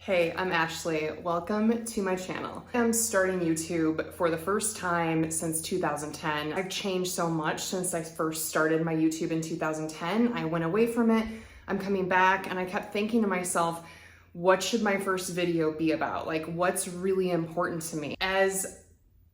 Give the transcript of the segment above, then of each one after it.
Hey, I'm Ashley. Welcome to my channel. I'm starting YouTube for the first time since 2010. I've changed so much since I first started my YouTube in 2010. I went away from it, I'm coming back, and I kept thinking to myself, what should my first video be about? Like, what's really important to me? As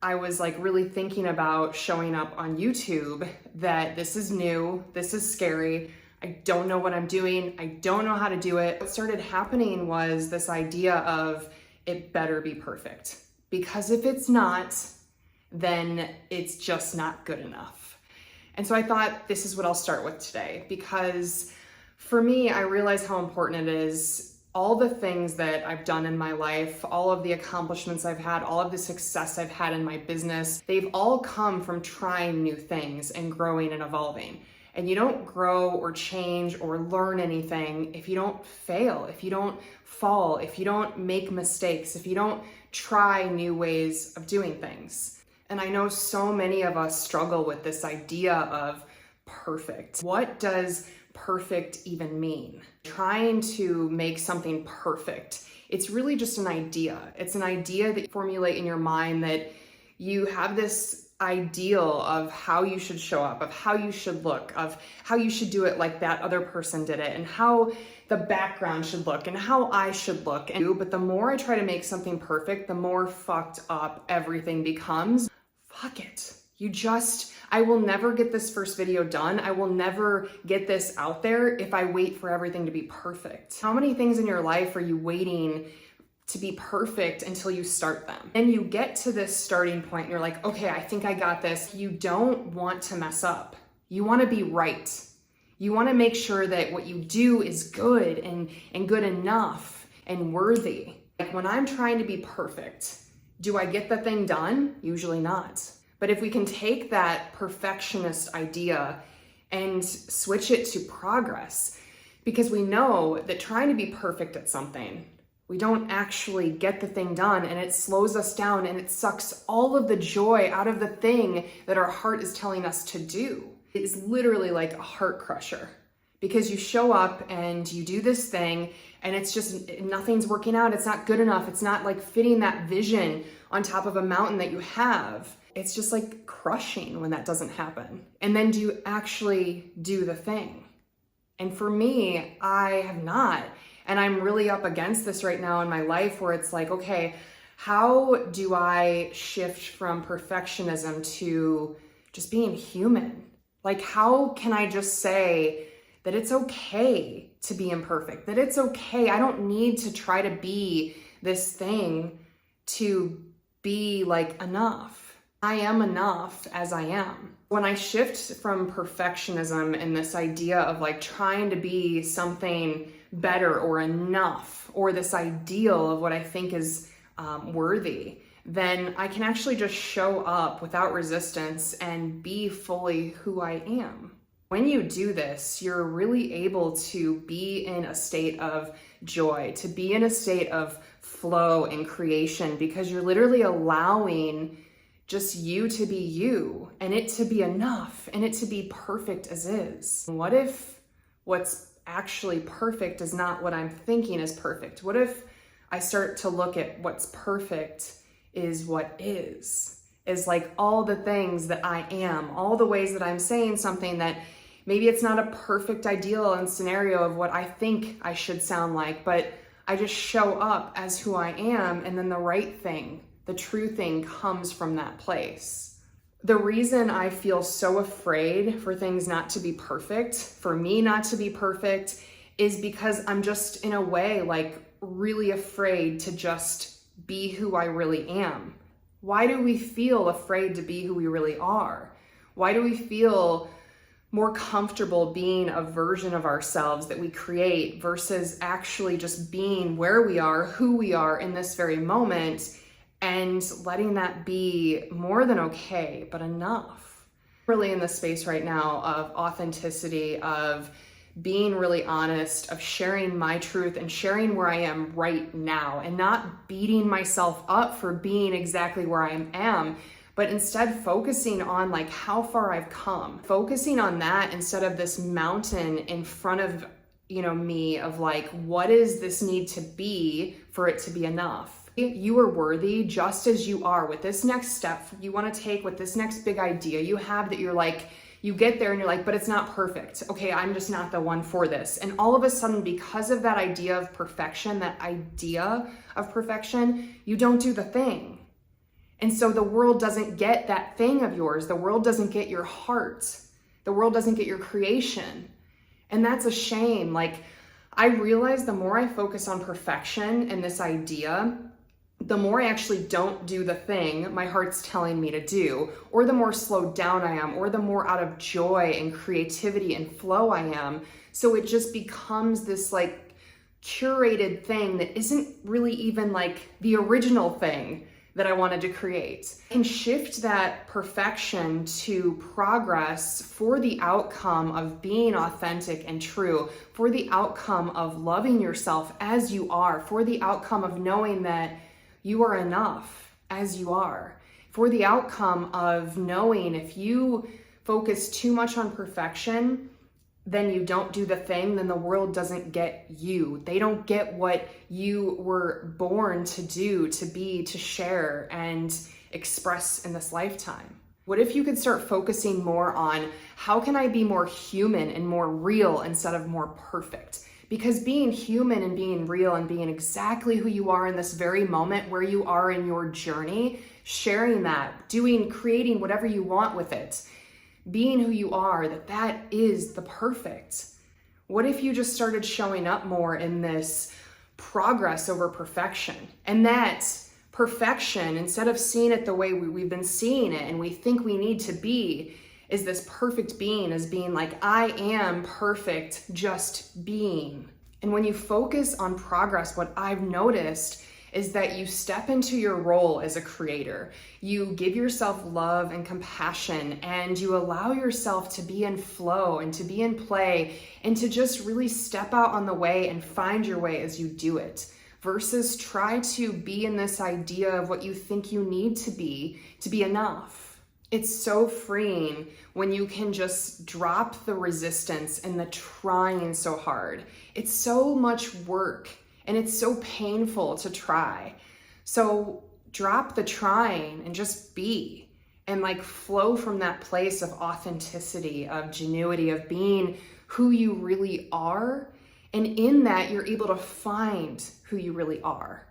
I was really thinking about showing up on YouTube, that this is new, this is scary, I don't know what I'm doing, I don't know how to do it. What started happening was this idea of it better be perfect. Because if it's not, then it's just not good enough. And so I thought this is what I'll start with today, because for me, I realize how important it is. All the things that I've done in my life, all of the accomplishments I've had, all of the success I've had in my business, they've all come from trying new things and growing and evolving. And you don't grow or change or learn anything if you don't fail, if you don't fall, if you don't make mistakes, if you don't try new ways of doing things. And I know so many of us struggle with this idea of perfect. What does perfect even mean? Trying to make something perfect, it's really just an idea. It's an idea that you formulate in your mind, that you have this ideal of how you should show up, of how you should look, of how you should do it like that other person did it, and how the background should look and how I should look. But the more I try to make something perfect, the more fucked up everything becomes. Fuck it. I will never get this first video done. I will never get this out there if I wait for everything to be perfect. How many things in your life are you waiting to be perfect until you start them? And you get to this starting point and you're like, okay, I think I got this. You don't want to mess up. You want to be right. You want to make sure that what you do is good and good enough and worthy. Like, when I'm trying to be perfect, do I get the thing done? Usually not. But if we can take that perfectionist idea and switch it to progress, because we know that trying to be perfect at something, we don't actually get the thing done, and it slows us down and it sucks all of the joy out of the thing that our heart is telling us to do. It is literally like a heart crusher, because you show up and you do this thing and it's just, nothing's working out. It's not good enough. It's not like fitting that vision on top of a mountain that you have. It's just like crushing when that doesn't happen. And then do you actually do the thing? And for me, I have not. And I'm really up against this right now in my life, where it's like, okay, how do I shift from perfectionism to just being human? Like, how can I just say that it's okay to be imperfect, that it's okay? I don't need to try to be this thing to be like enough. I am enough as I am. When I shift from perfectionism and this idea of like trying to be something better or enough, or this ideal of what I think is worthy, then I can actually just show up without resistance and be fully who I am. When you do this, you're really able to be in a state of joy, to be in a state of flow and creation, because you're literally allowing just you to be you, and it to be enough, and it to be perfect as is. What if what's actually perfect is not what I'm thinking is perfect? What if I start to look at what's perfect is what is like all the things that I am, all the ways that I'm saying something that maybe it's not a perfect ideal and scenario of what I think I should sound like, but I just show up as who I am, and then the right thing, the true thing, comes from that place. The reason I feel so afraid for things not to be perfect, for me not to be perfect, is because I'm just, in a way, like really afraid to just be who I really am. Why do we feel afraid to be who we really are? Why do we feel more comfortable being a version of ourselves that we create versus actually just being where we are, who we are in this very moment, and letting that be more than okay, but enough? Really in the space right now of authenticity, of being really honest, of sharing my truth and sharing where I am right now, and not beating myself up for being exactly where I am, but instead focusing on like how far I've come, focusing on that instead of this mountain in front of me of like, what does this need to be for it to be enough. You are worthy just as you are with this next step you want to take, with this next big idea you have that you're like, you get there and you're like, but it's not perfect. Okay, I'm just not the one for this. And all of a sudden, because of that idea of perfection, you don't do the thing. And so the world doesn't get that thing of yours. The world doesn't get your heart. The world doesn't get your creation. And that's a shame. Like, I realize the more I focus on perfection and this idea, the more I actually don't do the thing my heart's telling me to do, or the more slowed down I am, or the more out of joy and creativity and flow I am. So it just becomes this like curated thing that isn't really even like the original thing that I wanted to create. And shift that perfection to progress for the outcome of being authentic and true, for the outcome of loving yourself as you are, for the outcome of knowing that you are enough as you are, for the outcome of knowing if you focus too much on perfection, then you don't do the thing, then the world doesn't get you. They don't get what you were born to do, to be, to share, and express in this lifetime. What if you could start focusing more on how can I be more human and more real instead of more perfect? Because being human and being real and being exactly who you are in this very moment where you are in your journey, sharing that, creating whatever you want with it, being who you are, that is the perfect. What if you just started showing up more in this progress over perfection? And that perfection, instead of seeing it the way we've been seeing it and we think we need to be, is this perfect being, as being like, I am perfect just being. And when you focus on progress, what I've noticed is that you step into your role as a creator. You give yourself love and compassion, and you allow yourself to be in flow and to be in play and to just really step out on the way and find your way as you do it, versus try to be in this idea of what you think you need to be enough. It's so freeing when you can just drop the resistance and the trying so hard. It's so much work and it's so painful to try. So drop the trying and just be, and like flow from that place of authenticity, of genuity, of being who you really are. And in that, you're able to find who you really are.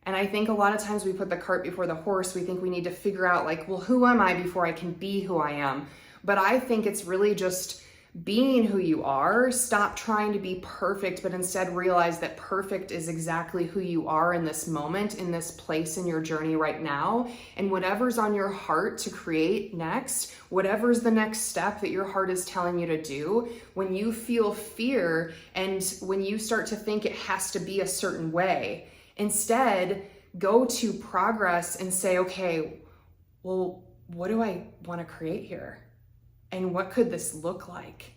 And I think a lot of times we put the cart before the horse. We think we need to figure out like, well, who am I before I can be who I am? But I think it's really just being who you are. Stop trying to be perfect, but instead realize that perfect is exactly who you are in this moment, in this place in your journey right now. And whatever's on your heart to create next, whatever's the next step that your heart is telling you to do, when you feel fear and when you start to think it has to be a certain way, instead, go to progress and say, okay, well, what do I want to create here? And what could this look like?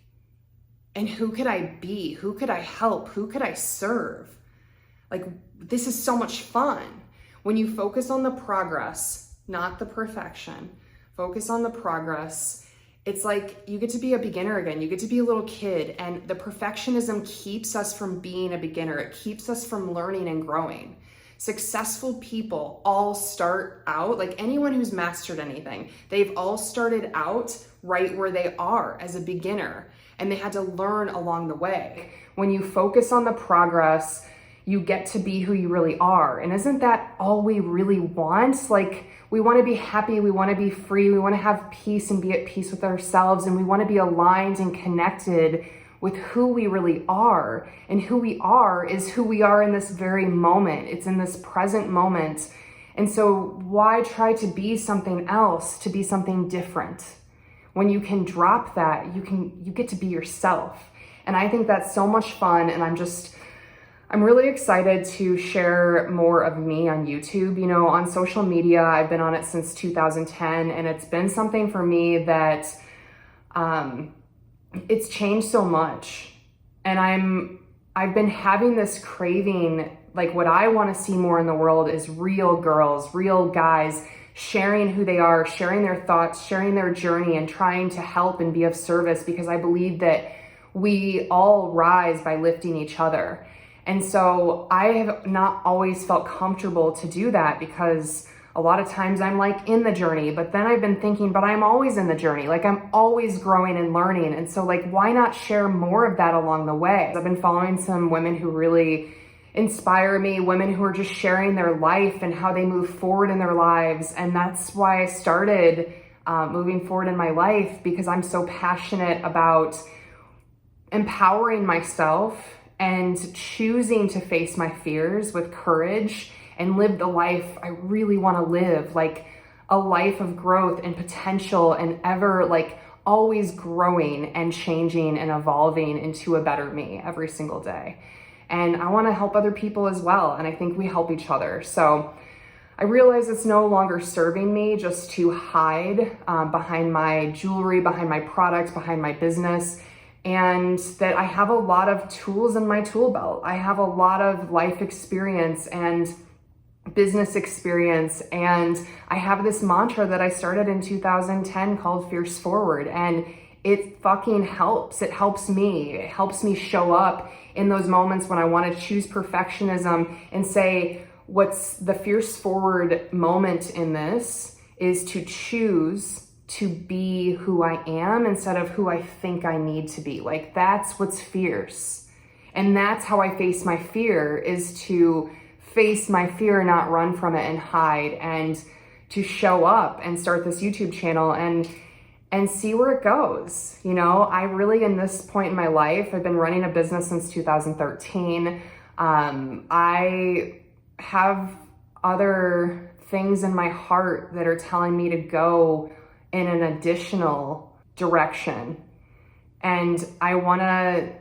And who could I be? Who could I help? Who could I serve? Like, this is so much fun. When you focus on the progress, not the perfection, focus on the progress. It's like you get to be a beginner again. You get to be a little kid, and the perfectionism keeps us from being a beginner. It keeps us from learning and growing. Successful people all start out, like anyone who's mastered anything, they've all started out right where they are as a beginner, and they had to learn along the way. When you focus on the progress, you get to be who you really are. And isn't that all we really want? Like, we want to be happy, we want to be free, we want to have peace and be at peace with ourselves, and we want to be aligned and connected with who we really are. And who we are is who we are in this very moment. It's in this present moment. And so why try to be something else, to be something different? When you can drop that, you get to be yourself. And I think that's so much fun. And I'm really excited to share more of me on YouTube. You know, on social media, I've been on it since 2010, and it's been something for me that it's changed so much. And I've been having this craving, like what I want to see more in the world is real girls, real guys sharing who they are, sharing their thoughts, sharing their journey, and trying to help and be of service, because I believe that we all rise by lifting each other. And so I have not always felt comfortable to do that, because a lot of times I'm like in the journey, but then I've been thinking, but I'm always in the journey. Like I'm always growing and learning. And so like, why not share more of that along the way? I've been following some women who really inspire me, women who are just sharing their life and how they move forward in their lives. And that's why I started moving forward in my life, because I'm so passionate about empowering myself and choosing to face my fears with courage and live the life I really want to live, like a life of growth and potential and ever like always growing and changing and evolving into a better me every single day. And I want to help other people as well. And I think we help each other. So I realize it's no longer serving me just to hide behind my jewelry, behind my products, behind my business, and that I have a lot of tools in my tool belt. I have a lot of life experience and business experience. And I have this mantra that I started in 2010 called Fierce Forward. And it fucking helps. It helps me. It helps me show up in those moments when I want to choose perfectionism and say, what's the fierce forward moment in this is to choose to be who I am instead of who I think I need to be. Like that's what's fierce. And that's how I face my fear, is to face my fear, not run from it and hide, and to show up and start this YouTube channel and see where it goes. You know, I really, in this point in my life, I've been running a business since 2013. I have other things in my heart that are telling me to go in an additional direction. And I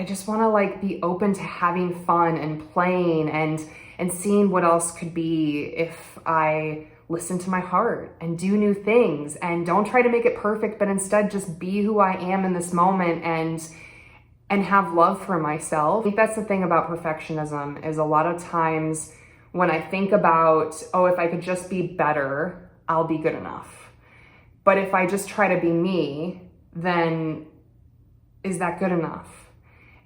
just want to like be open to having fun and playing and seeing what else could be if I listen to my heart and do new things and don't try to make it perfect, but instead just be who I am in this moment and have love for myself. I think that's the thing about perfectionism, is a lot of times when I think about, oh, if I could just be better, I'll be good enough. But if I just try to be me, then is that good enough?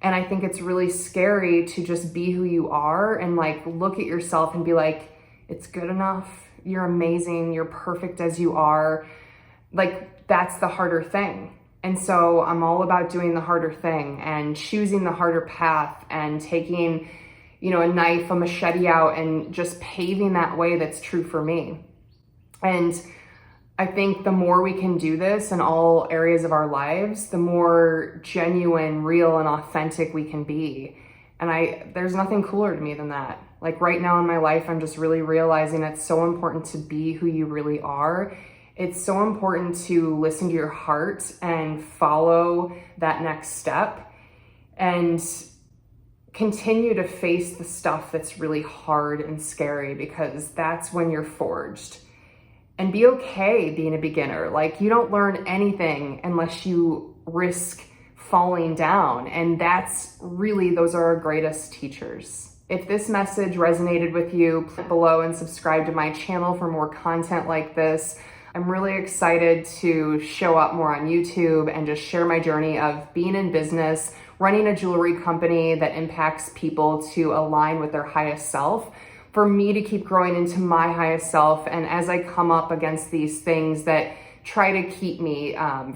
And I think it's really scary to just be who you are and like look at yourself and be like, it's good enough. You're amazing. You're perfect as you are. Like that's the harder thing. And so I'm all about doing the harder thing and choosing the harder path and taking, you know, a knife, a machete out and just paving that way that's true for me. And I think the more we can do this in all areas of our lives, the more genuine, real, and authentic we can be. And there's nothing cooler to me than that. Like right now in my life, I'm just really realizing it's so important to be who you really are. It's so important to listen to your heart and follow that next step and continue to face the stuff that's really hard and scary, because that's when you're forged. And be okay being a beginner. Like you don't learn anything unless you risk falling down. And that's really, those are our greatest teachers. If this message resonated with you, click below and subscribe to my channel for more content like this. I'm really excited to show up more on YouTube and just share my journey of being in business, running a jewelry company that impacts people to align with their highest self, for me to keep growing into my highest self. And as I come up against these things that try to keep me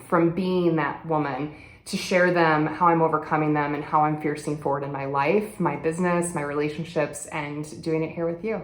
from being that woman, to share them, how I'm overcoming them and how I'm fiercing forward in my life, my business, my relationships, and doing it here with you.